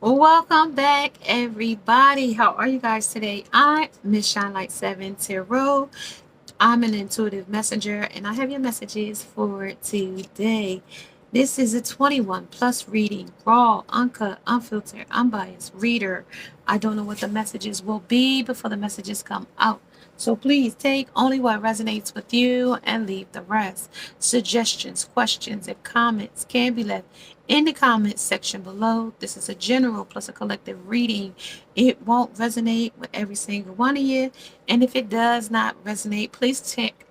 Welcome back, everybody. How are you guys today? I'm Miss Shine Light 7 Tarot. I'm an intuitive messenger, and I have your messages for today. This is a 21 plus reading, raw, uncut, unfiltered, unbiased reader. I don't know what the messages will be before the messages come out. So please take only what resonates with you and leave the rest. Suggestions, questions, and comments can be left in the comments section below. This is a general plus a collective reading. It won't resonate with every single one of you. And if it does not resonate, please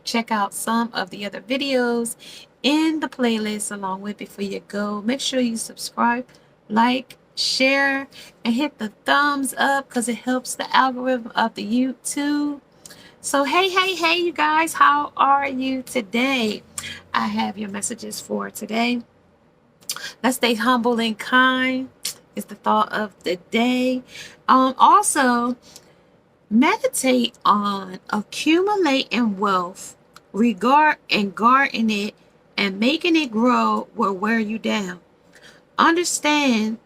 check out some of the other videos in the playlist along with before you go. Make sure you subscribe, like, share, and hit the thumbs up because it helps the algorithm of the YouTube. So hey, you guys, how are you today? I have your messages for today. Let's stay humble and kind is the thought of the day. Also, meditate on accumulating wealth, regard and guarding it, and making it grow will wear you down. Understand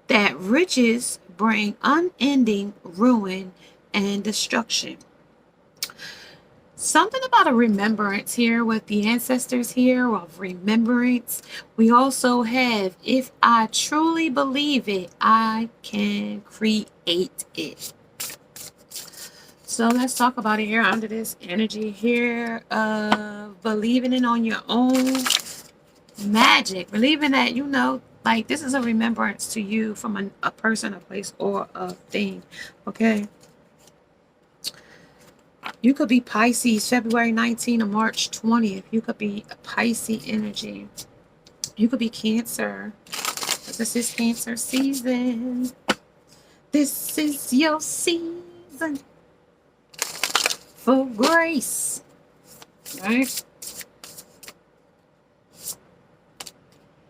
that riches bring unending ruin and destruction. Something about a remembrance here with the ancestors here of remembrance. We also have, if I truly believe it, I can create it. So let's talk about it here under this energy here of believing it on your own magic. Believing that, like this is a remembrance to you from a person, a place, or a thing. Okay. You could be Pisces, February 19th or March 20th. You could be a Pisces energy. You could be Cancer. This is Cancer season. This is your season for grace. Right?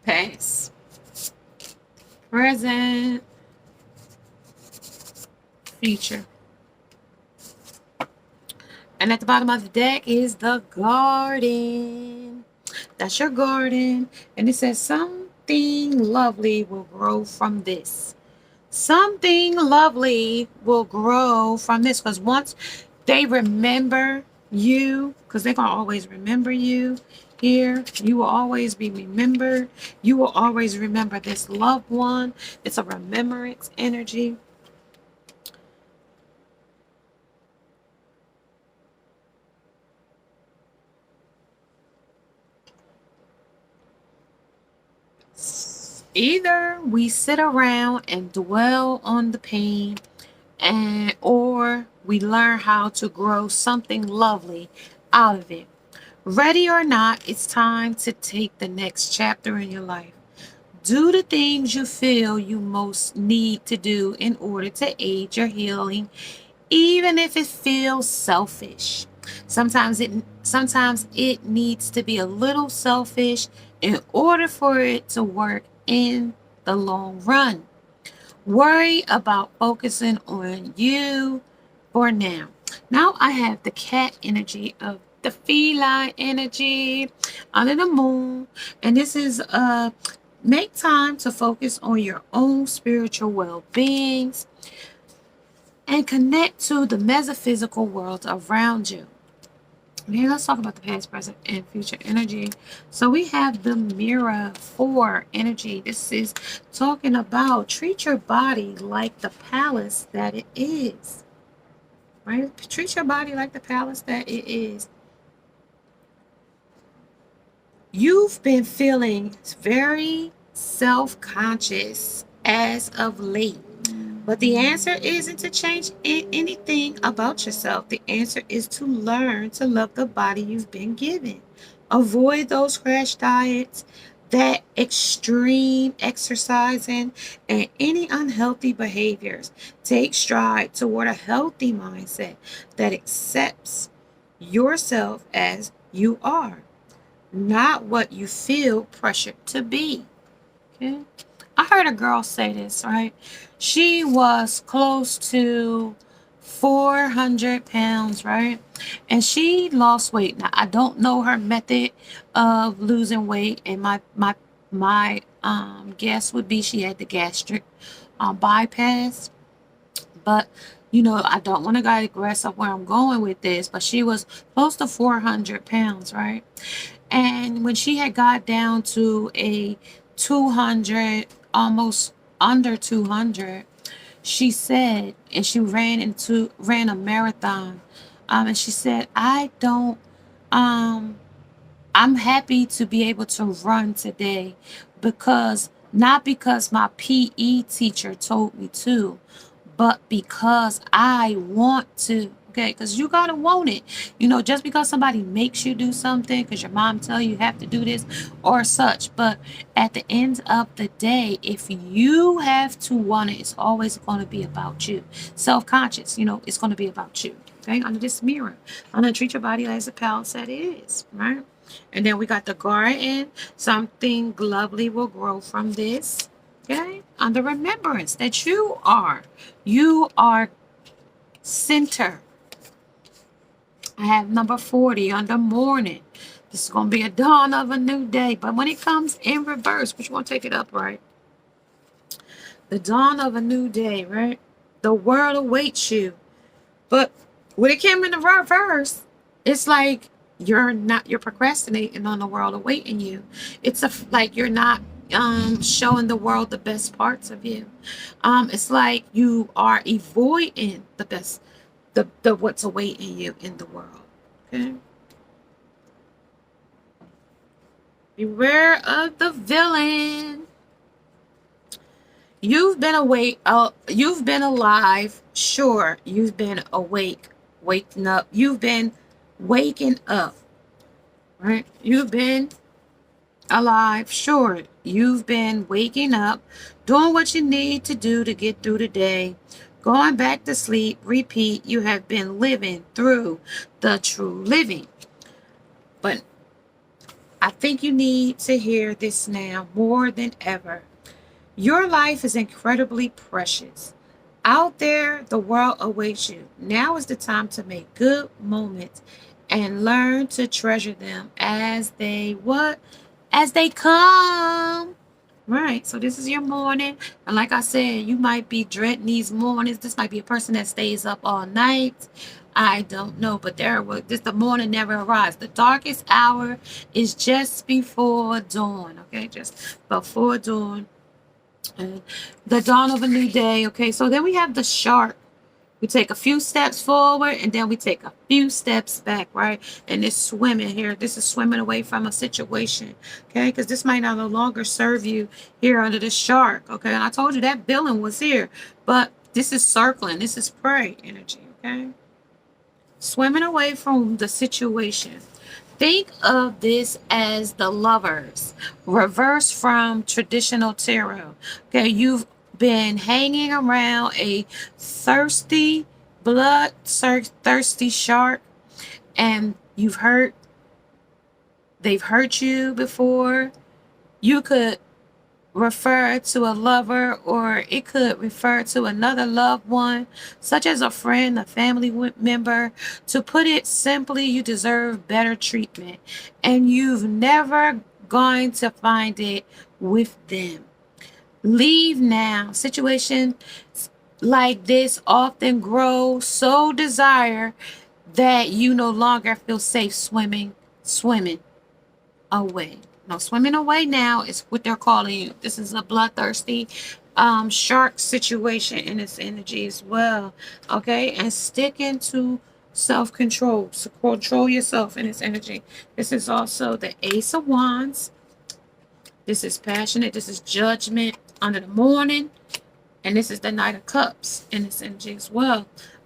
Past. Present. Future. And at the bottom of the deck is the garden. That's your garden. And it says something lovely will grow from this. Something lovely will grow from this. Because once they remember you, because they're going to always remember you here. You will always be remembered. You will always remember this loved one. It's a remembrance energy. Either we sit around and dwell on the pain, or we learn how to grow something lovely out of it. Ready or not, it's time to take the next chapter in your life. Do the things you feel you most need to do in order to aid your healing, even if it feels selfish. Sometimes it needs to be a little selfish in order for it to work in the long run. Worry about focusing on you for now. Now I have the cat energy of the feline energy under the moon. And this is make time to focus on your own spiritual well-beings and connect to the metaphysical world around you. Okay, let's talk about the past, present, and future energy. So we have the mirror for energy. This is talking about treat your body like the palace that it is. Right? Treat your body like the palace that it is. You've been feeling very self-conscious as of late. But the answer isn't to change anything about yourself. The answer is to learn to love the body you've been given. Avoid those crash diets, that extreme exercising, and any unhealthy behaviors. Take stride toward a healthy mindset that accepts yourself as you are, not what you feel pressured to be. Okay? I heard a girl say this, right? She was close to 400 pounds, right? And she lost weight. Now, I don't know her method of losing weight, and my guess would be she had the gastric bypass. But you know, I don't want to digress of where I'm going with this, but she was close to 400 pounds, right? And when she had got down to a 200, almost under 200, she said, and she ran a marathon, and she said, um I'm happy to be able to run today, because not because my PE teacher told me to, but because I want to. Okay, because you gotta want it. You know, just because somebody makes you do something, because your mom tell you have to do this or such. But at the end of the day, if you have to want it, it's always going to be about you. Self-conscious, you know, it's going to be about you. Okay, under this mirror, I'm gonna treat your body as a palace that is, right? And then we got the garden. Something lovely will grow from this. Okay, under remembrance that you are center. I have number 40 under morning. This is going to be a dawn of a new day. But when it comes in reverse, which one take it up, right? The dawn of a new day, right? The world awaits you. But when it came in the reverse, it's like you're procrastinating on the world awaiting you. It's like you're not showing the world the best parts of you. It's like you are avoiding the best, the what's awaiting you in the world. Okay. Beware of the villain. You've been awake. You've been alive. Sure, you've been awake, waking up. You've been waking up, right? You've been alive. Sure, you've been waking up, doing what you need to do to get through the day, going back to sleep. Repeat. You have been living through the true living. But I think you need to hear this now more than ever. Your life is incredibly precious. Out there, the world awaits you. Now is the time to make good moments and learn to treasure them as they what? As they come. Right. So this is your morning. And like I said, you might be dreading these mornings. This might be a person that stays up all night. I don't know, but the morning never arrives. The darkest hour is just before dawn. Okay, just before dawn. And the dawn of a new day. Okay, so then we have the shark. We take a few steps forward and then we take a few steps back, right? And it's swimming here. This is swimming away from a situation, okay? Because this might no longer serve you here under the shark, okay? And I told you that villain was here, but this is circling. This is prey energy, okay? Swimming away from the situation. Think of this as the lovers, reverse from traditional tarot. Okay, you've been hanging around a thirsty, blood-thirsty shark, and they've hurt you before. You could refer to a lover, or it could refer to another loved one, such as a friend, a family member. To put it simply, you deserve better treatment, and you've never going to find it with them. Leave now. Situations like this often grow so desire that you no longer feel safe swimming away. No, swimming away now is what they're calling you. This is a bloodthirsty shark situation in its energy as well. Okay, and sticking to self-control. So control yourself in its energy. This is also the Ace of Wands. This is passionate. This is judgment under the morning. And this is the Knight of Cups in its energy as well.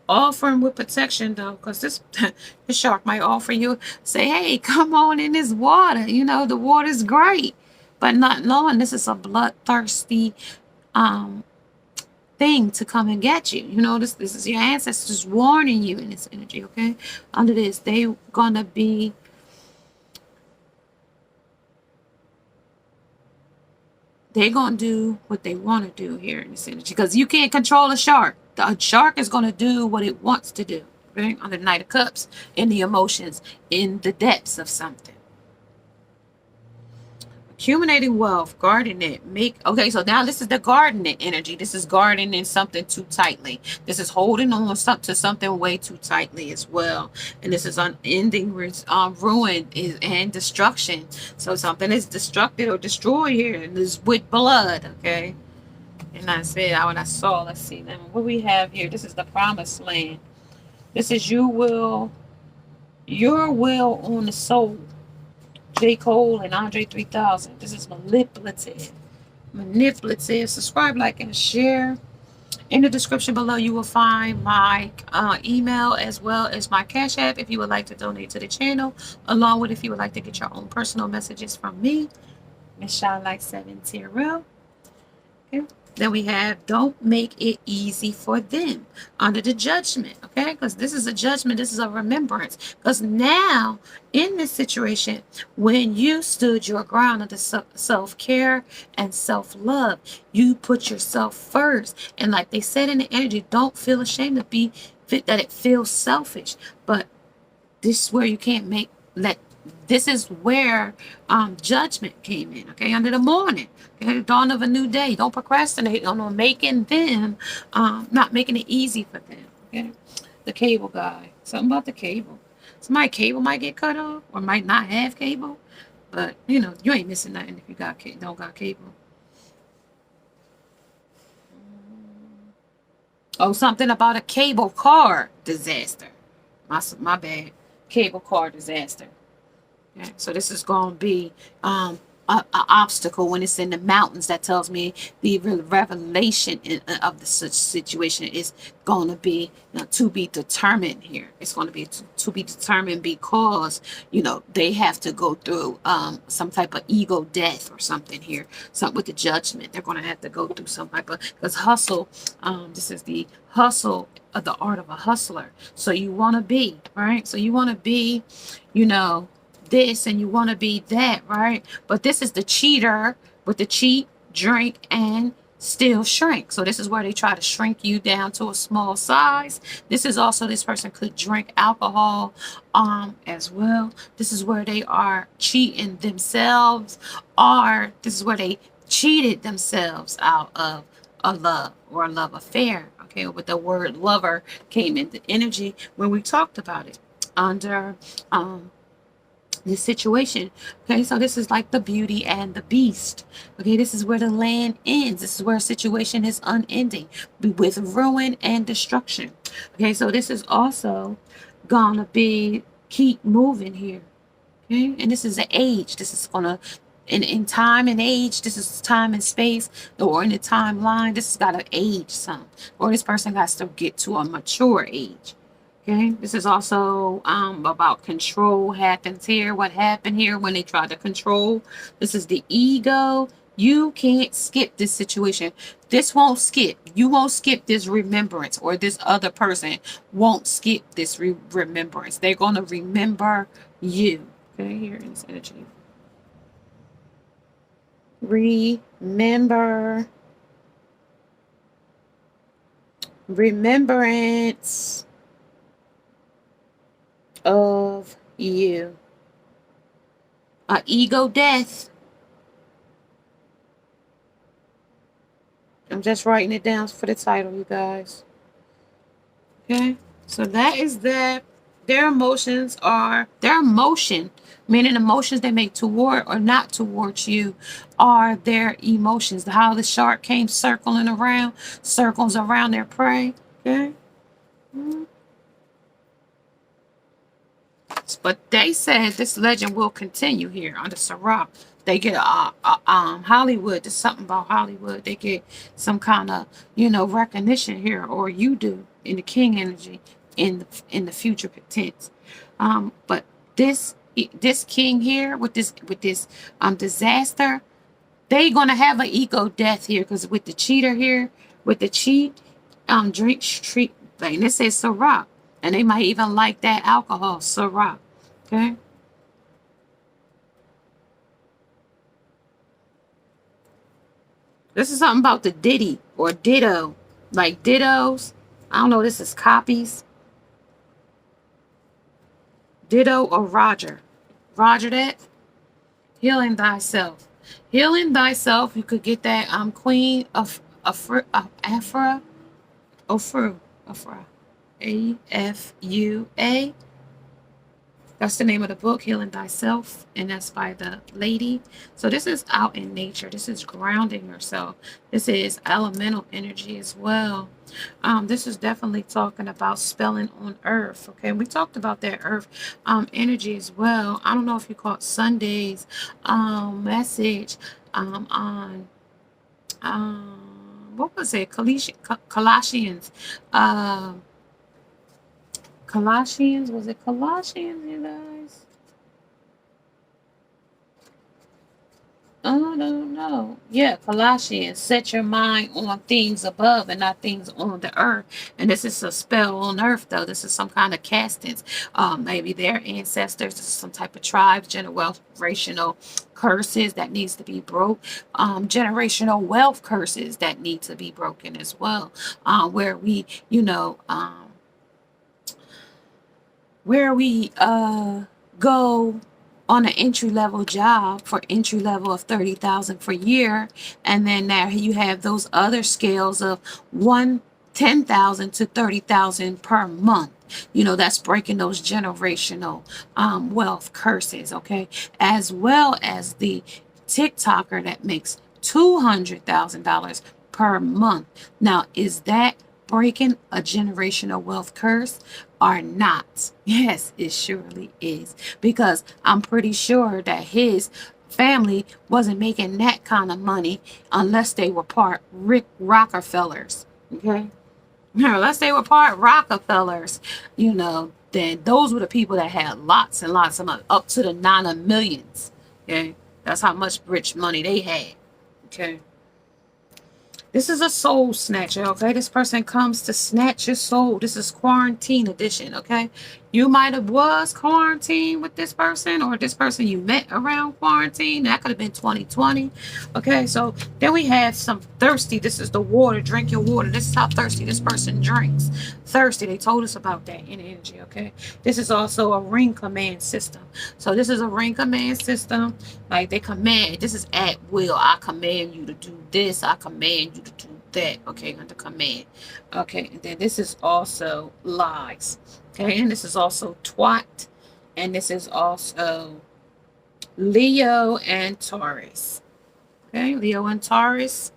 Offering with protection though, because this the shark might offer you, say, hey, come on in this water. You know, the water's great. But not knowing this is a bloodthirsty thing to come and get you. You know, this is your ancestors warning you in this energy, okay? Under this, they're gonna do what they want to do here in this energy, because you can't control a shark. The shark is going to do what it wants to do, right? On the Knight of Cups, in the emotions, in the depths of something. Accumulating wealth, guarding it. Okay, so now this is the gardening energy. This is gardening something too tightly. This is holding on to something way too tightly as well. And this is unending ruin and destruction. So something is destructed or destroyed here. And this is with blood, okay? And I said what I saw. Let's see now. What we have here. This is the promised land. This is your will on the soul. J. Cole and Andre 3000. This is manipulative. Manipulative. Subscribe, like, and share. In the description below, you will find my email as well as my Cash App if you would like to donate to the channel, along with if you would like to get your own personal messages from me, Miss Shine Like 70. Okay. Then we have don't make it easy for them under the judgment, okay? Because this is a judgment, this is a remembrance. Because now, in this situation, when you stood your ground under self-care and self-love, you put yourself first. And like they said in the energy, don't feel ashamed that it feels selfish. But this is where you can't this is where judgment came in, okay, under the morning, okay, the dawn of a new day. Don't procrastinate on making them, not making it easy for them, okay. The cable guy, something about the cable. Somebody cable might get cut off or might not have cable, but you know, you ain't missing nothing if you don't got cable. Oh, something about a cable car disaster. My bad. Cable car disaster. Okay, so this is going to be an obstacle when it's in the mountains. That tells me the revelation of the such situation is going to be to be determined here. It's going to be to be determined because, you know, they have to go through some type of ego death or something here. Something with the judgment. They're going to have to go through some type of, because hustle, this is the hustle of the art of a hustler. So you want to be, right? So you want to be, you know, this and you want to be that, right? But this is the cheater with the cheat, drink, and still shrink. So this is where they try to shrink you down to a small size. This is also, this person could drink alcohol as well. This is where they are cheating themselves, or this is where they cheated themselves out of a love or a love affair. Okay, but the word lover came into energy when we talked about it under this situation. Okay, so this is like the beauty and the beast. Okay, this is where the land ends. This is where a situation is unending with ruin and destruction. Okay, so this is also gonna be keep moving here. Okay, and this is the age. This is gonna in time and age, this is time and space, or in the timeline, this has got to age some, or this person has to get to a mature age. Okay, this is also about control happens here. What happened here when they tried to control? This is the ego. You can't skip this situation. This won't skip. You won't skip this remembrance, or this other person won't skip this remembrance. They're going to remember you. Okay, here in this energy. Remember. Remembrance of you. Ego death. I'm just writing it down for the title, you guys. Okay, so that is that. Their emotions, meaning emotions they make toward or not towards you, are their emotions. How the shark came circling around, circles around their prey. Okay. But they said this legend will continue here under Sarah. They get Hollywood. There's something about Hollywood. They get some kind of, you know, recognition here, or you do in the king energy in the future tense. But this king here with this disaster, they gonna have an ego death here, because with the cheater here, with the cheat, drink treat, like this says Sarah, and they might even like that alcohol, Sarah. Okay. This is something about the ditty or ditto, like dittos. I don't know. This is copies. Ditto or Roger. Roger that. Healing thyself. Healing thyself. You could get that Queen of Afra, Afra, Afua. That's the name of the book, Healing Thyself, and that's by the lady. So this is out in nature. This is grounding yourself. This is elemental energy as well. This is definitely talking about spelling on earth. Okay, we talked about that earth energy as well. I don't know if you caught Sunday's message on what was it? Colossians. Colossians, was it Colossians, you guys? Oh, no. Yeah, Colossians. Set your mind on things above and not things on the earth. And this is a spell on earth, though. This is some kind of castings. Maybe their ancestors. This is some type of tribes, generational curses that needs to be broke. Generational wealth curses that need to be broken as well. Where we, where we go on an entry level job for entry level of 30,000 per year, and then there you have those other scales of 10,000 to 30,000 per month. That's breaking those generational wealth curses, okay? As well as the TikToker that makes $200,000 per month. Now, is that breaking a generational wealth curse or not? Yes, it surely is, because I'm pretty sure that his family wasn't making that kind of money unless they were part Rockefellers. Okay, unless they were part Rockefellers, then those were the people that had lots and lots of money, up to the 9 of millions. Okay, that's how much rich money they had. Okay. This is a soul snatcher, okay? This person comes to snatch your soul. This is quarantine edition, okay? You might have was quarantined with this person, or this person you met around quarantine. That could have been 2020, okay? So then we have some thirsty. This is the water. Drink your water. This is how thirsty this person drinks. Thirsty. They told us about that in energy, okay? This is also a ring command system. So this is a ring command system. Like they command. This is at will. I command you to do this. I command you to do that. Okay, under command. Okay, and then this is also lies. Okay, and this is also twat. And this is also Leo and Taurus. Okay, Leo and Taurus.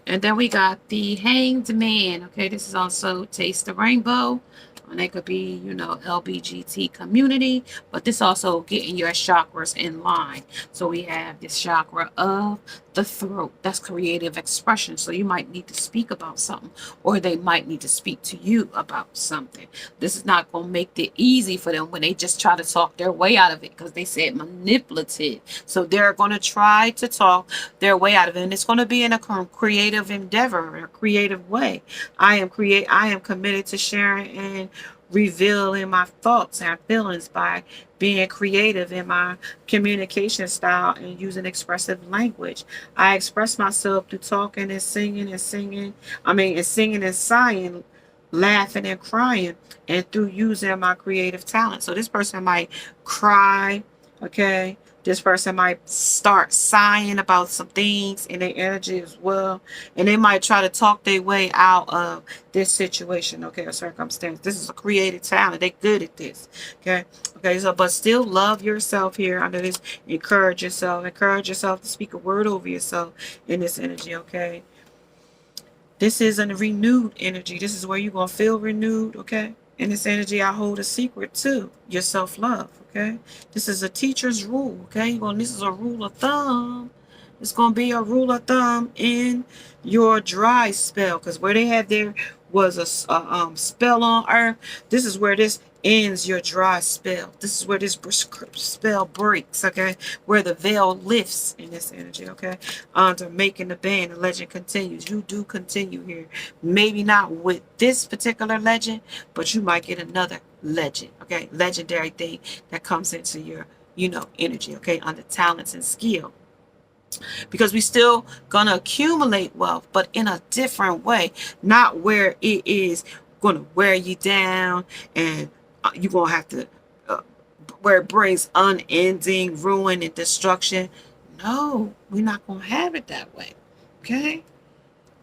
And then we got the Hanged Man. Okay, this is also Taste the Rainbow. And they could be, LBGT community, but this also getting your chakras in line. So we have this chakra of the throat. That's creative expression. So you might need to speak about something, or they might need to speak to you about something. This is not going to make it easy for them when they just try to talk their way out of it, because they said manipulative. So they're going to try to talk their way out of it, and it's going to be in a creative endeavor, a creative way. I am committed to sharing and revealing my thoughts and feelings by being creative in my communication style and using expressive language. I express myself through talking and singing and singing. And singing and sighing, laughing and crying, and through using my creative talent. So this person might cry, okay? This person might start sighing about some things in their energy as well. And they might try to talk their way out of this situation, okay, or circumstance. This is a creative talent. They're good at this, okay? Okay, so, but still love yourself here under this. Encourage yourself. Encourage yourself to speak a word over yourself in this energy, okay? This is a renewed energy. This is where you're going to feel renewed, okay? In this energy, I hold a secret too. Your self-love, okay? This is a teacher's rule, okay? This is a rule of thumb. It's going to be a rule of thumb in your dry spell, because where they had there was a spell on earth. This is where this ends your dry spell. This is where this spell breaks, okay? Where the veil lifts in this energy, okay? Under making the band, the legend continues. You do continue here. Maybe not with this particular legend, but you might get another legend, okay? Legendary thing that comes into your, energy, okay? Under talents and skill. Because we still gonna accumulate wealth, but in a different way, not where it is gonna wear you down and you're gonna have to where it brings unending ruin and destruction. No, we're not going to have it that way. Okay?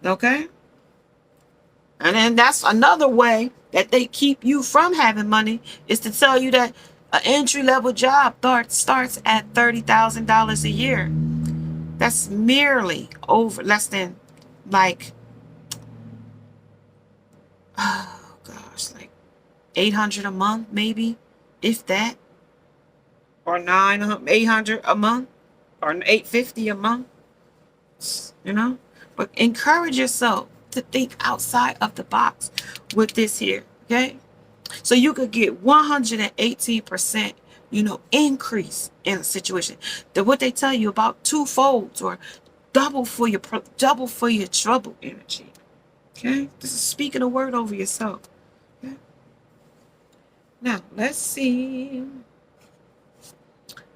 Okay? And then that's another way that they keep you from having money, is to tell you that an entry-level job starts at $30,000 a year. That's merely over less than, like, oh gosh, like 800 a month, maybe, if that, or 800 a month, or 850 a month, you know. But encourage yourself to think outside of the box with this here, okay? So you could get 118%, increase in a situation. That what they tell you about twofolds, or double for your trouble energy. Okay, this is speaking a word over yourself. Okay? Now let's see.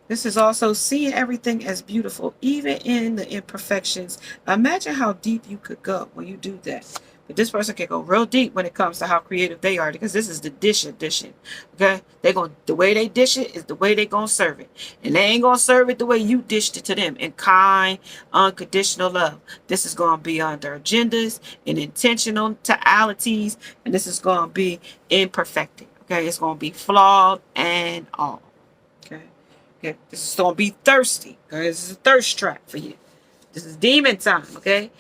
This is also seeing everything as beautiful, even in the imperfections. Imagine how deep you could go when you do that. But this person can go real deep when it comes to how creative they are, because this is the dish edition. Okay? The way they dish it is the way they're gonna serve it. And they ain't gonna serve it the way you dished it to them, in kind, unconditional love. This is gonna be on their agendas and intentionalities, and this is gonna be imperfected. Okay, it's gonna be flawed and all. Okay. Okay, this is gonna be thirsty. Okay, this is a thirst trap for you. This is demon time. Okay,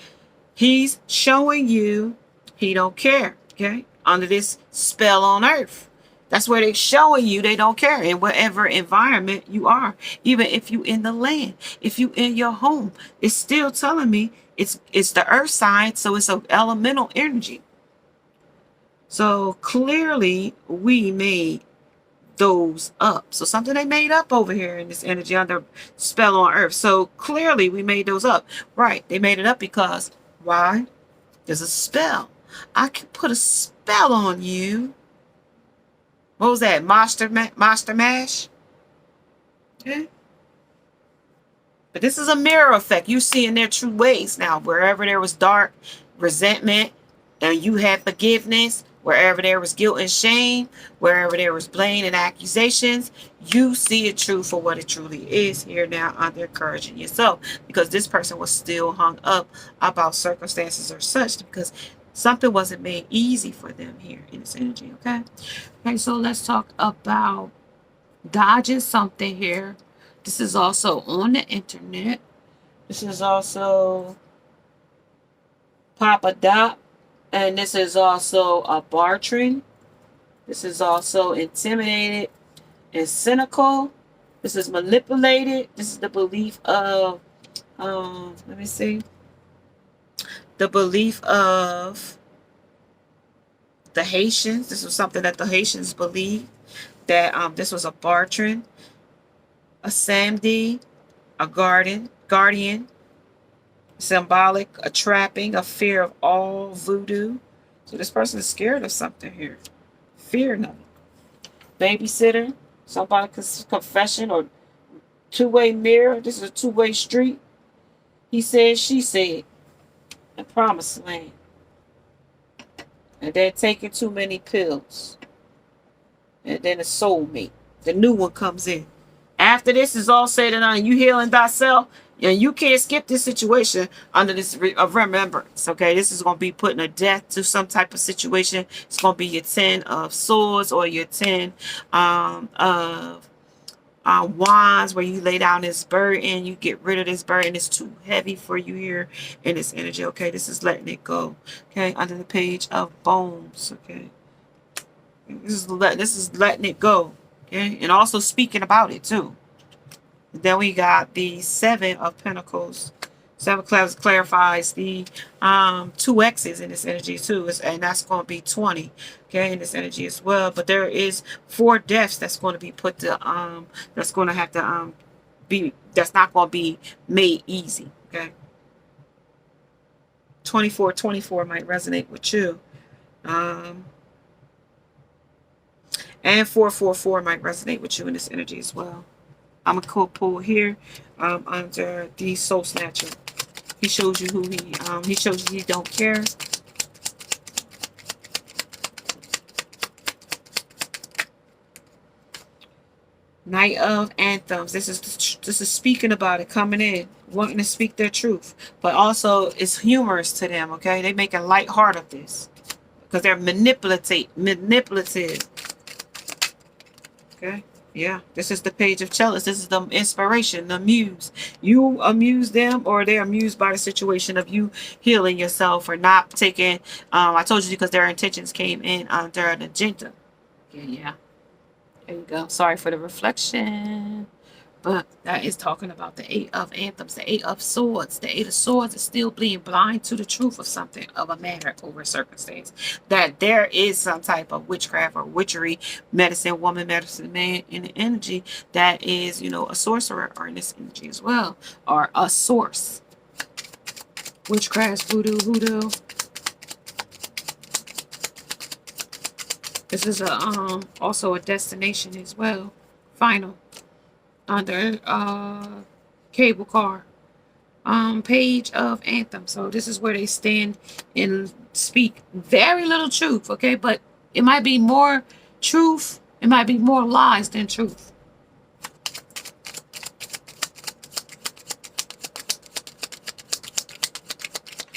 he's showing you he don't care. Okay, under this spell on earth, that's where they're showing you they don't care in whatever environment you are. Even if you in the land, if you in your home, it's still telling me it's the earth sign, so it's an elemental energy. So clearly, we made those up. So something they made up over here in this energy under spell on earth. So clearly we made those up. Right. They made it up because why? There's a spell. I can put a spell on you. What was that? Monster Mash? Okay. But this is a mirror effect. You see in their true ways now. Wherever there was dark resentment, and you had forgiveness. Wherever there was guilt and shame, wherever there was blame and accusations, you see it true for what it truly is here now, under encouraging yourself, because this person was still hung up about circumstances or such, because something wasn't made easy for them here in this energy. Okay, so let's talk about dodging something here. This is also on the internet. This is also Papa Dot. And this is also a bartering. This is also intimidated and cynical. This is manipulated. This is the belief of, let me see. The belief of the Haitians. This was something that the Haitians believed, that this was a bartering, a samedi, a guardian, symbolic, a trapping, a fear of all voodoo. So this person is scared of something here. Fear nothing. Babysitter, somebody's confession, or two-way mirror. This is a two-way street. He said, she said. The promised land. And they're taking too many pills. And then a soulmate. The new one comes in. After this is all said and done, you healing thyself, and you can't skip this situation under this of remembrance. Okay, this is going to be putting a death to some type of situation. It's going to be your 10 of swords, or your 10 of wands, where you lay down this burden, you get rid of this burden. It's too heavy for you here in this energy. Okay, this is letting it go. Okay, under the page of bones. Okay, this is letting it go. Okay, and also speaking about it too. Then we got the 7 of Pentacles. 7 clarifies the 2 X's in this energy too, and that's going to be 20. Okay, in this energy as well. But there is 4 deaths that's going to be put to that's going to have to be, that's not going to be made easy. Okay, 24 might resonate with you. And 444 might resonate with you in this energy as well. I'm going to pull here under the Soul Snatcher. He shows you who he shows you he don't care. Night of anthems. This is speaking about it, coming in, wanting to speak their truth, but also it's humorous to them. Okay, they making lightheart of this because they're manipulative. Okay, yeah. This is the page of chalice. This is the inspiration, the muse. You amuse them, or they're amused by the situation of you healing yourself or not taking. I told you because their intentions came in under an agenda. Yeah, yeah. There you go. Sorry for the reflection. But that is talking about the Eight of Anthems, the Eight of Swords. The Eight of Swords is still being blind to the truth of something, of a matter over a circumstance. That there is some type of witchcraft or witchery, medicine woman, medicine man in the energy that is, a sorcerer or in this energy as well, or a source. Witchcraft, voodoo, hoodoo. This is also a destination as well. Final. Under cable car. Page of anthem. So this is where they stand and speak very little truth, okay? But it might be more truth. It might be more lies than truth.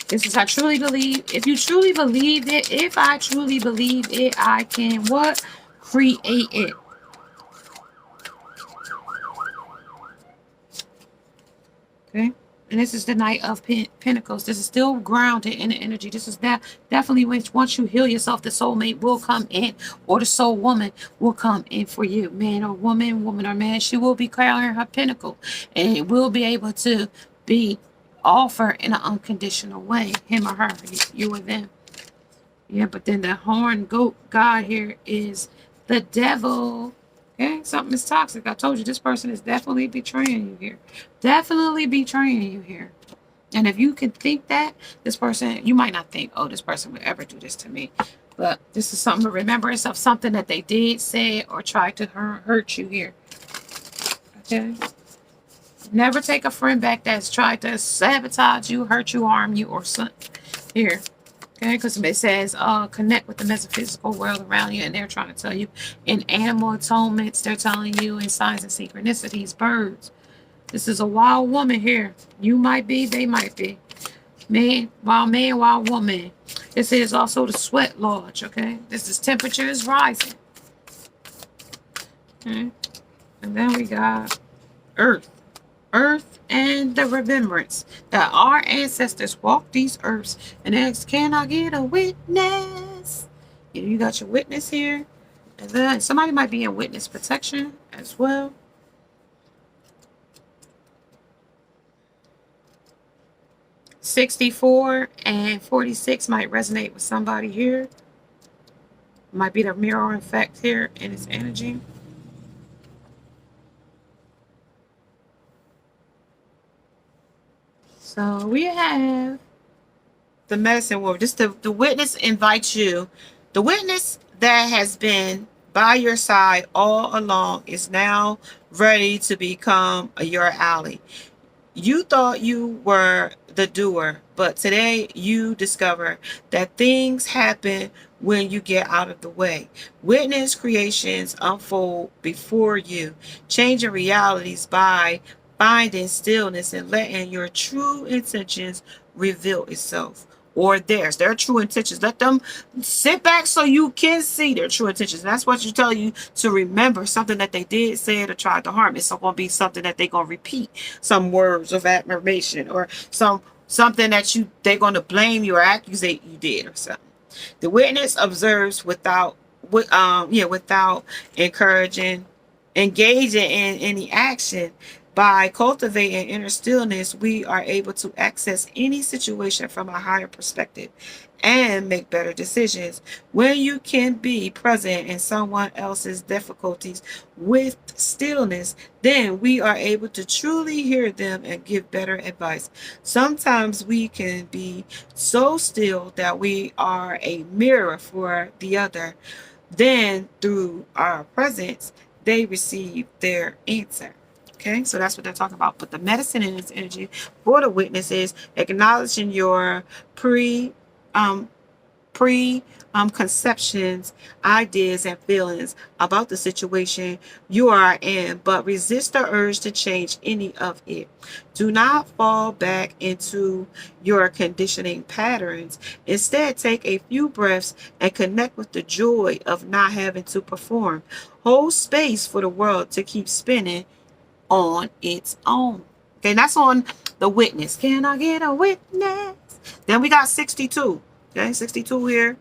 This is I truly believe. If you truly believe it, if I truly believe it, I can what? Create it. Okay. And this is the Knight of Pentacles. This is still grounded in the energy. This is definitely once you heal yourself, the soulmate will come in, or the soul woman will come in for you. Man or woman, woman or man, she will be carrying her pentacle, and it will be able to be offered in an unconditional way. Him or her, you or them. Yeah, but then the horn goat god here is the devil. Okay, something is toxic. I told you this person is definitely betraying you here. Definitely betraying you here. And if you can think that, this person, you might not think, oh, this person would ever do this to me. But this is something, a remembrance of something that they did, say, or try to hurt you here. Okay? Never take a friend back that's tried to sabotage you, hurt you, harm you, or something. Here. Okay, because it says connect with the metaphysical world around you, and they're trying to tell you in animal atonements, they're telling you in signs and synchronicities, birds. This is a wild woman here. You might be, they might be. Man, wild woman. This is also the sweat lodge, okay? This is temperature is rising. Okay. And then we got earth. Earth and the remembrance that our ancestors walked these earths and asked, can I get a witness? Yeah, you got your witness here. And then somebody might be in witness protection as well. $64 and 46 might resonate with somebody here. Might be the mirror effect here in its energy. So we have the medicine woman. Just the witness invites you. The witness that has been by your side all along is now ready to become your ally. You thought you were the doer, but today you discover that things happen when you get out of the way. Witness creations unfold before you, changing realities by finding stillness and letting your true intentions reveal itself, or their true intentions. Let them sit back so you can see their true intentions. And that's what you tell you to remember, something that they did, said, or tried to harm. It's going to be something that they're going to repeat, some words of admiration, or something that they're going to blame you or accuse you did or something. The witness observes without engaging in any action. By cultivating inner stillness, we are able to access any situation from a higher perspective and make better decisions. When you can be present in someone else's difficulties with stillness, then we are able to truly hear them and give better advice. Sometimes we can be so still that we are a mirror for the other. Then through our presence, they receive their answer. Okay, so that's what they're talking about. But the medicine in its energy for the witness is acknowledging your conceptions, ideas, and feelings about the situation you are in, but resist the urge to change any of it. Do not fall back into your conditioning patterns. Instead, take a few breaths and connect with the joy of not having to perform. Hold space for the world to keep spinning on its own. Okay, that's on the witness. Can I get a witness? Then we got 62. Okay, 62 here.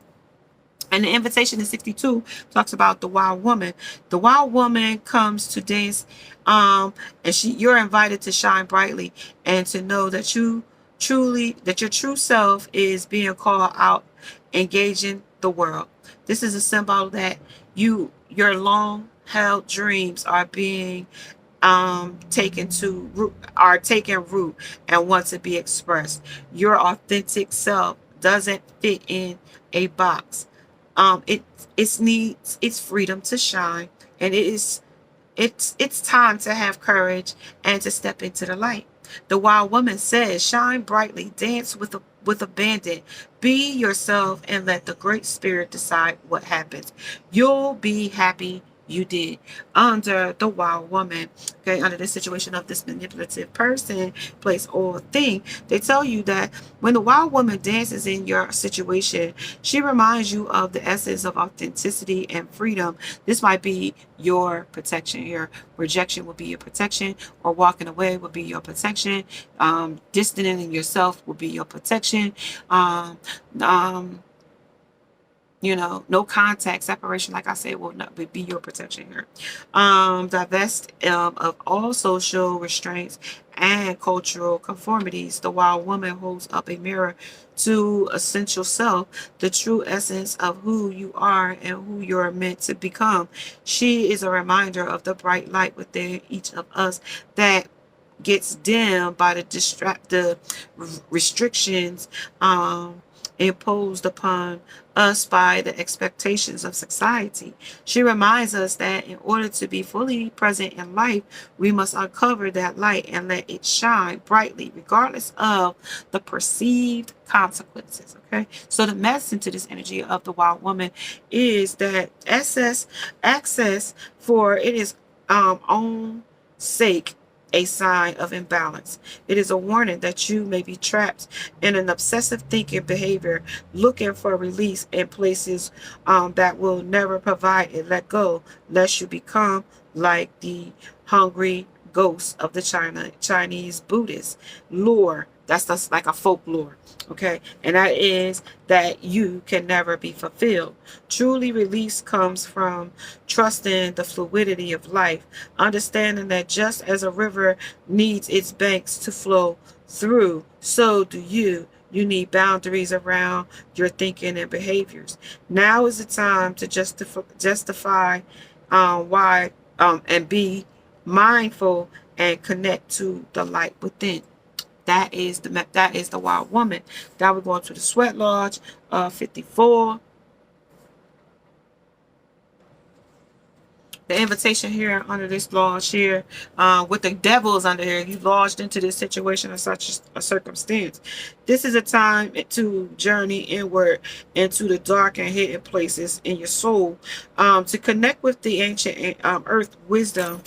And the invitation in 62 talks about the wild woman. The wild woman comes to dance, and you're invited to shine brightly and to know that your true self is being called out, engaging the world. This is a symbol that your long held dreams are being taking root and want to be expressed. Your authentic self doesn't fit in a box. It needs its freedom to shine, and it's time to have courage and to step into the light. The wild woman says, shine brightly, dance with abandon, be yourself, and let the great spirit decide what happens. You'll be happy you did. Under the wild woman, okay, under the situation of this manipulative person, place, or thing, they tell you that when the wild woman dances in your situation, she reminds you of the essence of authenticity and freedom. This might be your protection. Your rejection will be your protection, or walking away will be your protection. Distancing yourself will be your protection. Um, um, no contact, separation, like I said, will not be your protection here. Divest of all social restraints and cultural conformities. The wild woman holds up a mirror to essential self, the true essence of who you are and who you're meant to become. She is a reminder of the bright light within each of us that gets dimmed by the restrictions imposed upon us by the expectations of society. She reminds us that in order to be fully present in life, we must uncover that light and let it shine brightly, regardless of the perceived consequences. Okay, so the message to this energy of the wild woman is that access for it is own sake a sign of imbalance. It is a warning that you may be trapped in an obsessive thinking behavior, looking for release in places that will never provide it. Let go, lest you become like the hungry ghosts of the Chinese Buddhist lore. That's just like a folklore, okay? And that is that you can never be fulfilled. Truly, release comes from trusting the fluidity of life, understanding that just as a river needs its banks to flow through, so do you. You need boundaries around your thinking and behaviors. Now is the time to justify why and be mindful and connect to the light within. That is the wild woman. Now we're going to the sweat lodge, 54. The invitation here under this lodge here, with the devils under here, you lodged into this situation or such a circumstance. This is a time to journey inward into the dark and hidden places in your soul, to connect with the ancient earth wisdom.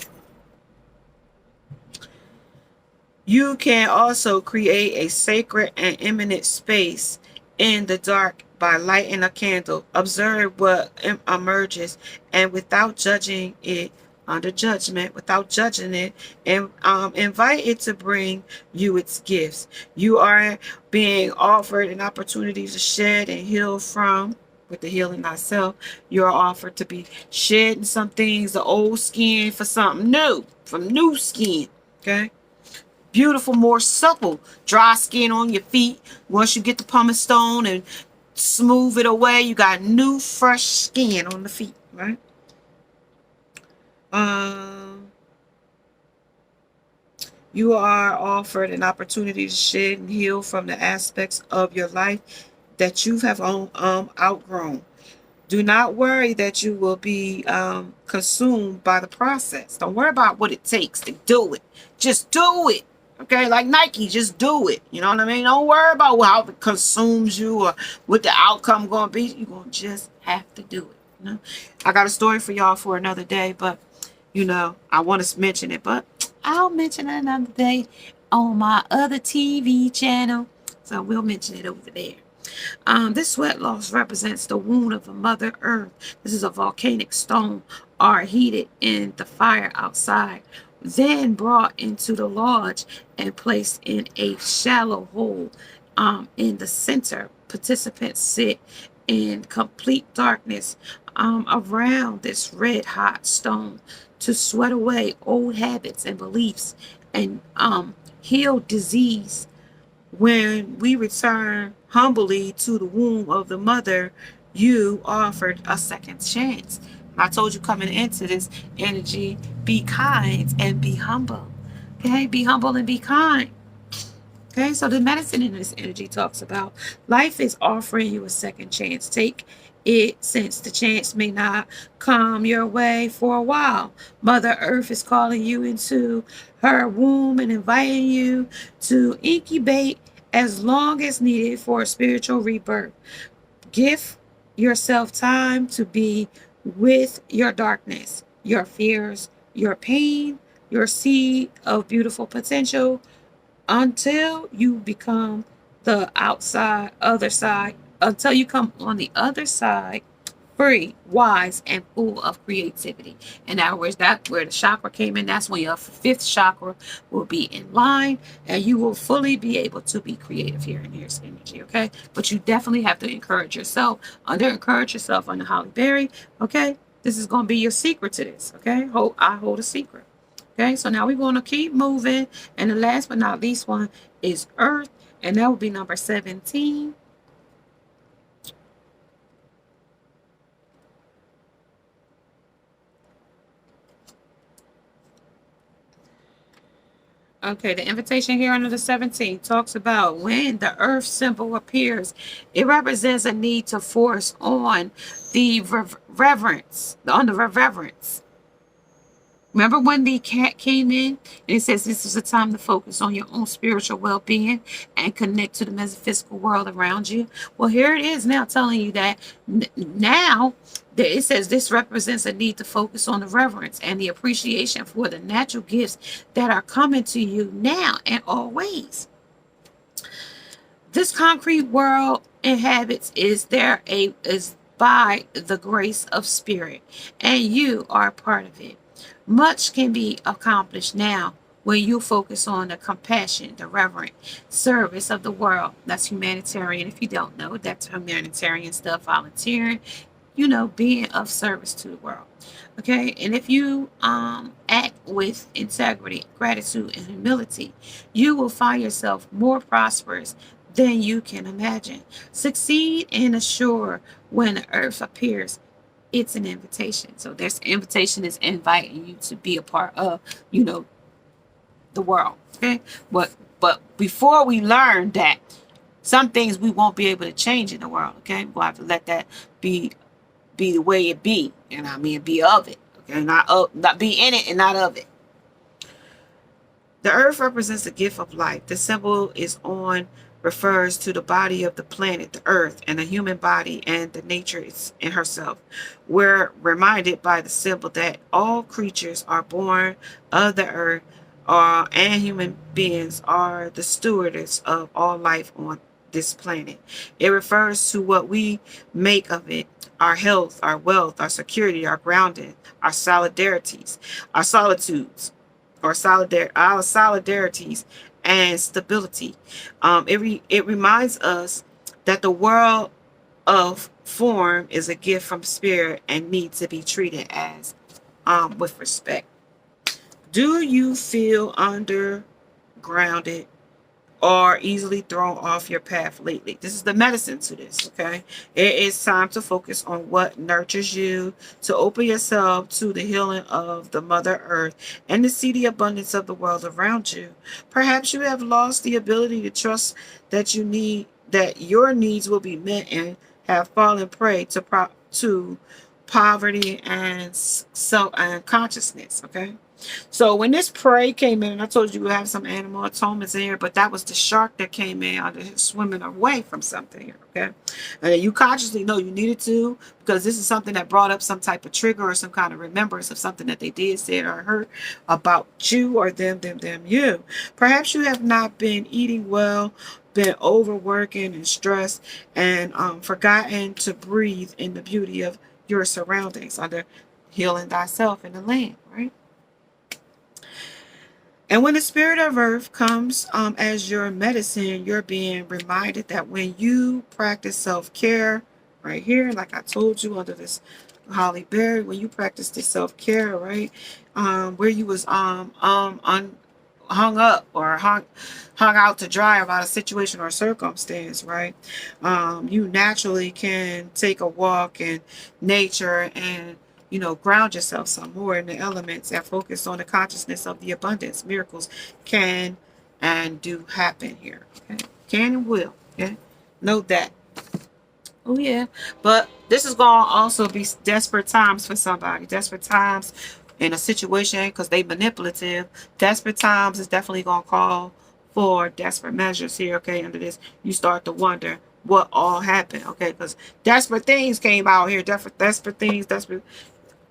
You can also create a sacred and imminent space in the dark by lighting a candle. Observe what emerges, and without judging it, without judging it, and invite it to bring you its gifts. You are being offered an opportunity to shed and heal from. With the healing thyself, you are offered to be shedding some things, the old skin for something new, from new skin. Okay. Beautiful, more supple, dry skin on your feet. Once you get the pumice stone and smooth it away, you got new, fresh skin on the feet, right? You are offered an opportunity to shed and heal from the aspects of your life that you have outgrown. Do not worry that you will be consumed by the process. Don't worry about what it takes to do it. Just do it. Okay, like Nike, just do it. You know what I mean? Don't worry about how it consumes you or what the outcome going to be. You're going to just have to do it. You know, I got a story for y'all for another day, but you know, I want to mention it, but I'll mention it another day on my other TV channel. So we'll mention it over there. This sweat loss represents the wound of the Mother Earth. This is a volcanic stone are heated in the fire outside, then brought into the lodge and placed in a shallow hole in the center. Participants sit in complete darkness around this red hot stone to sweat away old habits and beliefs and heal disease. When we return humbly to the womb of the mother, you offered a second chance. I told you coming into this energy, be kind and be humble. Okay, be humble and be kind. Okay, so the medicine in this energy talks about life is offering you a second chance. Take it since the chance may not come your way for a while. Mother Earth is calling you into her womb and inviting you to incubate as long as needed for a spiritual rebirth. Give yourself time to be with your darkness, your fears, your pain, your seed of beautiful potential until you become the other side, until you come on the other side free, wise, and full of creativity. In other words, that's where the chakra came in. That's when your fifth chakra will be in line and you will fully be able to be creative here in this energy, okay? But you definitely have to encourage yourself. Encourage yourself under Holly Berry, okay? This is going to be your secret to this, okay? I hold a secret. Okay, so now we're going to keep moving. And the last but not least one is Earth. And that will be number 17. Okay, the invitation here under the 17 talks about when the Earth symbol appears, it represents a need to force on the reverence. Remember when the cat came in and it says this is a time to focus on your own spiritual well-being and connect to the metaphysical world around you? Well, here it is now telling you that now that it says this represents a need to focus on the reverence and the appreciation for the natural gifts that are coming to you now and always. This concrete world inhabits is by the grace of spirit, and you are a part of it. Much can be accomplished now when you focus on the compassion, the reverent service of the world. That's humanitarian. If you don't know, that's humanitarian stuff, volunteering, you know, being of service to the world. Okay, and if you act with integrity, gratitude, and humility, you will find yourself more prosperous than you can imagine. Succeed and assure when the earth appears. It's an invitation. So this invitation is inviting you to be a part of, you know, the world. Okay. But before we learn that some things we won't be able to change in the world. Okay. We'll have to let that be the way it be. And I mean, be of it. Okay. Not be in it and not of it. The earth represents the gift of life. The symbol refers to the body of the planet, the earth, and the human body and the nature in herself. We're reminded by the symbol that all creatures are born of the earth and human beings are the stewards of all life on this planet. It refers to what we make of it, our health, our wealth, our security, our grounding, our solidarities, our solitudes, our solidarities, and stability. It reminds us that the world of form is a gift from spirit and needs to be treated as with respect. Do you feel undergrounded or easily thrown off your path lately? This is the medicine to this, okay? It is time to focus on what nurtures you, to open yourself to the healing of the Mother Earth and to see the abundance of the world around you. Perhaps you have lost the ability to trust that your needs will be met and have fallen prey to poverty and consciousness, okay? So when this prey came in, I told you we have some animal atonements in here, but that was the shark that came in under his swimming away from something here, okay? And you consciously know you needed to, because this is something that brought up some type of trigger or some kind of remembrance of something that they did, said, or heard about you or them, you. Perhaps you have not been eating well, been overworking and stressed, and forgotten to breathe in the beauty of your surroundings under healing thyself in the land, right? And when the spirit of earth comes as your medicine, you're being reminded that when you practice self-care right here, like I told you under this holly berry, when you practice this self-care, right, where you was hung up or hung out to dry about a situation or circumstance, right, you naturally can take a walk in nature and ground yourself some more in the elements and focus on the consciousness of the abundance. Miracles can and do happen here. Okay? Can and will. Okay? Note that. Oh, yeah. But this is going to also be desperate times for somebody. Desperate times in a situation because they manipulative. Desperate times is definitely going to call for desperate measures here. Okay? Under this, you start to wonder what all happened. Okay? Because desperate things came out here. Desperate things, desperate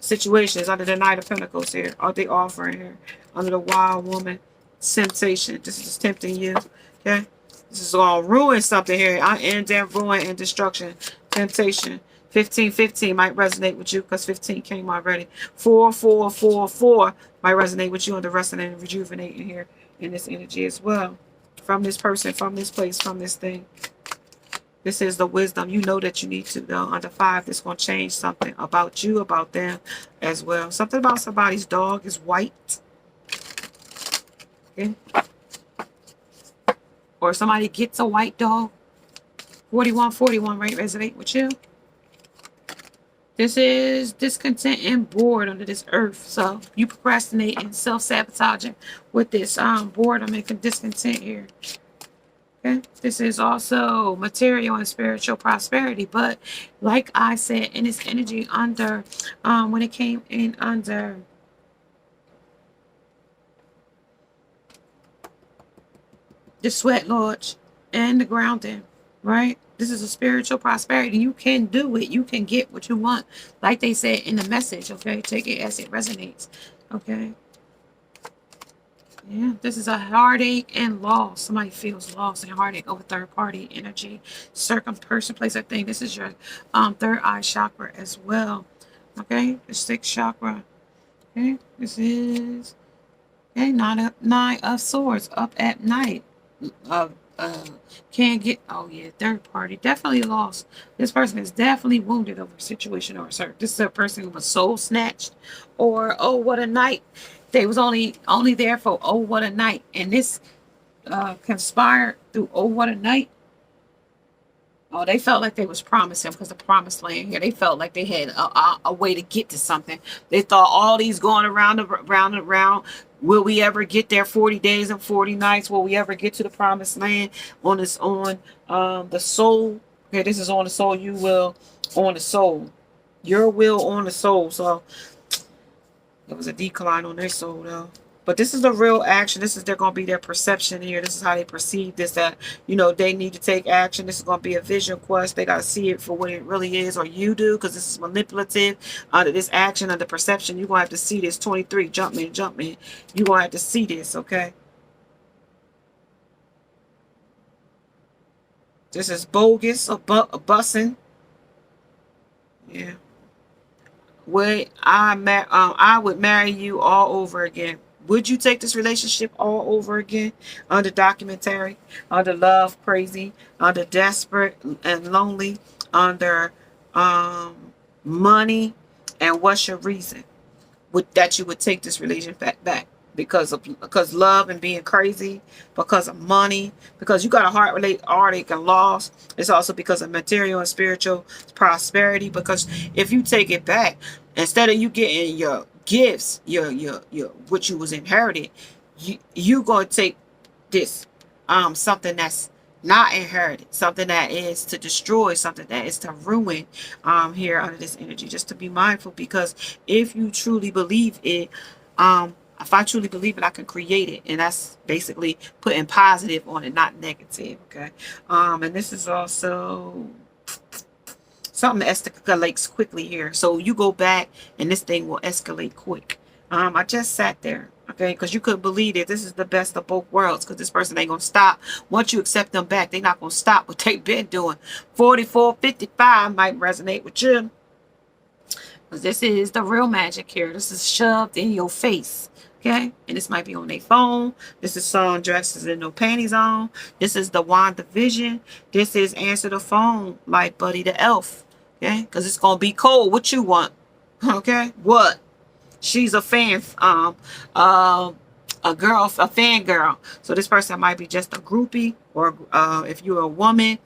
situations under the Knight of Pentacles here. Are they offering here? Under the Wild Woman temptation. This is tempting you. Okay? This is all ruin something here. I end in ruin and destruction. Temptation. 1515 might resonate with you because 15 came already. 4444 might resonate with you under resonating and rejuvenating here in this energy as well. From this person, from this place, from this thing. This is the wisdom. You know that you need to, though. Under 5, this going to change something about you, about them as well. Something about somebody's dog is white. Okay. Or somebody gets a white dog. 4141 might resonate with you. This is discontent and bored under this earth. So you procrastinate and self-sabotaging with this boredom and discontent here. Okay. This is also material and spiritual prosperity. But like I said, in this energy under, when it came in under the sweat lodge and the grounding, right? This is a spiritual prosperity. You can do it. You can get what you want. Like they said in the message, okay? Take it as it resonates, okay? Yeah, this is a heartache and loss. Somebody feels loss and heartache over third-party energy, person, place, or thing. This is your third eye chakra as well. Okay, the sixth chakra. Okay, this is nine of swords up at night. Can't get. Oh yeah, third party definitely lost. This person is definitely wounded over a situation or a this is a person who was soul snatched, or oh what a night. They was only there for oh what a night, and this conspired through oh what a night. Oh, they felt like they was promised him because the promised land here. They felt like they had a way to get to something. They thought all these going around and around. Will we ever get there? 40 days and 40 nights. Will we ever get to the promised land? On this, on the soul. Okay, this is on the soul. You will on the soul. Your will on the soul. So there was a decline on their soul though. But this is the real action. This is going to be their perception here. This is how they perceive this, that, they need to take action. This is going to be a vision quest. They got to see it for what it really is, or you do, because this is manipulative. Under this action, under perception, you're going to have to see this. 23, jump in. You're going to have to see this, okay? This is bogus, a bussing. Yeah. I would marry you all over again. Would you take this relationship all over again? Under documentary, under love, crazy, under desperate and lonely, under money, and what's your reason that you would take this relationship back? Because love and being crazy, because of money, because you got a heartache and loss. It's also because of material and spiritual prosperity. Because if you take it back, instead of you getting your gifts, your what you was inherited, you gonna take this something that's not inherited, something that is to destroy, something that is to ruin here under this energy. Just to be mindful, because if you truly believe it, if I truly believe it, I can create it. And that's basically putting positive on it, not negative. Okay. And this is also something that escalates quickly here. So you go back and this thing will escalate quick. I just sat there, okay, because you couldn't believe it. This is the best of both worlds, because this person ain't going to stop. Once you accept them back, they're not going to stop what they've been doing. 4455 might resonate with you. Because this is the real magic here. This is shoved in your face. Okay, and this might be on their phone. This is someone dresses in no panties on. This is the wand division. This is answer the phone like Buddy the Elf. Okay, because it's gonna be cold. What you want? Okay, what? She's a fan. A fan girl. So this person might be just a groupie, or if you're a woman,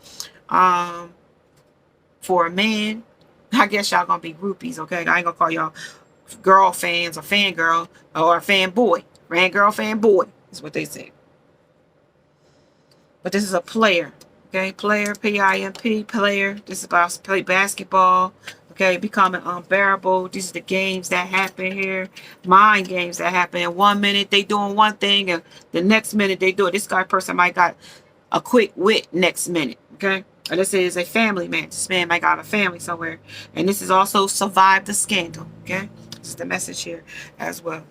for a man, I guess y'all gonna be groupies. Okay, I ain't gonna call y'all girl fans or fan girl or fan boy. Fan girl, fan boy is what they say. But this is a player. Okay, player, P-I-M-P, player. This is about to play basketball. Okay, becoming unbearable. These are the games that happen here. Mind games that happen. In 1 minute they doing one thing, and the next minute they do it. This guy person might got a quick wit next minute. Okay. And this is a family man. This man might got a family somewhere. And this is also survive the scandal. Okay. This is the message here as well.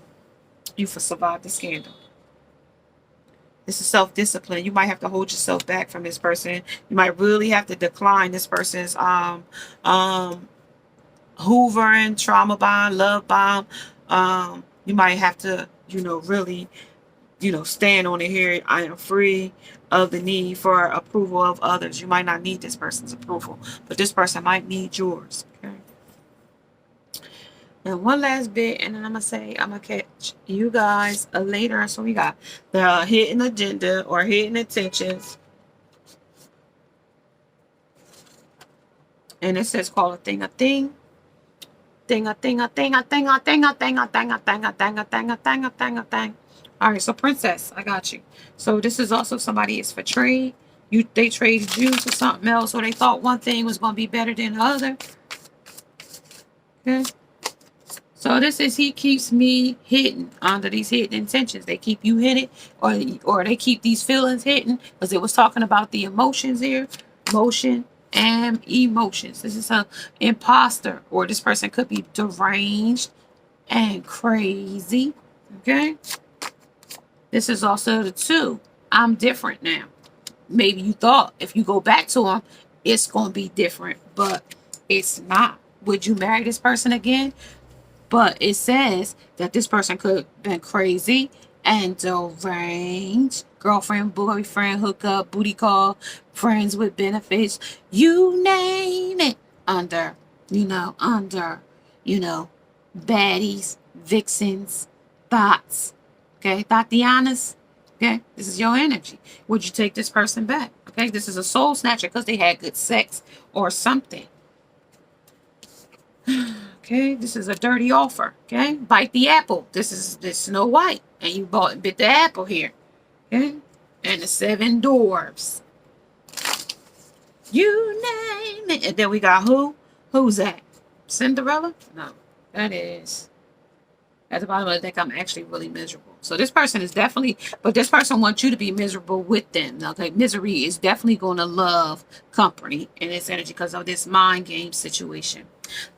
You for survive the scandal. This is self-discipline. You might have to hold yourself back from this person. You might really have to decline this person's hoovering, trauma bomb, love bomb. You might have to, really, stand on it here. I am free of the need for approval of others. You might not need this person's approval, but this person might need yours. Okay. And one last bit, and then I'm gonna catch you guys later. So we got the hidden agenda or hidden intentions. And it says call a thing a thing. Thing a thing a thing a thing a thing a thing a thing a thing a thing a thing a thing a thing a thing. All right, so princess, I got you. So this is also somebody is for trade. They traded you for something else, or they thought one thing was gonna be better than the other. Okay. So this is he keeps me hidden under these hidden intentions. They keep you hidden, or they keep these feelings hidden, because it was talking about the emotions here, motion and emotions. This is an imposter, or this person could be deranged and crazy. Okay. This is also the 2. I'm different now. Maybe you thought if you go back to them, it's going to be different, but it's not. Would you marry this person again? But it says that this person could have been crazy and deranged. Girlfriend, boyfriend, hookup, booty call, friends with benefits. You name it. Under, baddies, vixens, thoughts. Okay, Tatiana's. Okay, this is your energy. Would you take this person back? Okay, this is a soul snatcher because they had good sex or something. Okay, this is a dirty offer. Okay, bite the apple. This is Snow White, and you bit the apple here. Okay, and the 7 dwarves. You name it. And then we got who? Who's that? Cinderella? No, that is at the bottom of the deck. I'm actually really miserable. So this person is definitely, but this person wants you to be miserable with them. Okay, misery is definitely going to love company in this energy because of this mind game situation.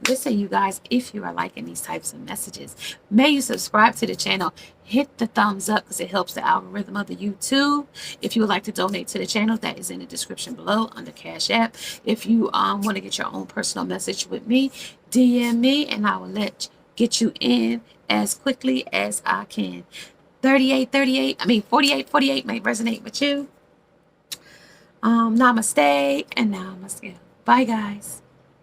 Listen, you guys, if you are liking these types of messages, may you subscribe to the channel. Hit the thumbs up because it helps the algorithm of the YouTube. If you would like to donate to the channel, that is in the description below under Cash App. If you want to get your own personal message with me, DM me and I will get you in as quickly as I can. 48 may resonate with you. Namaste and namaste. Bye, guys.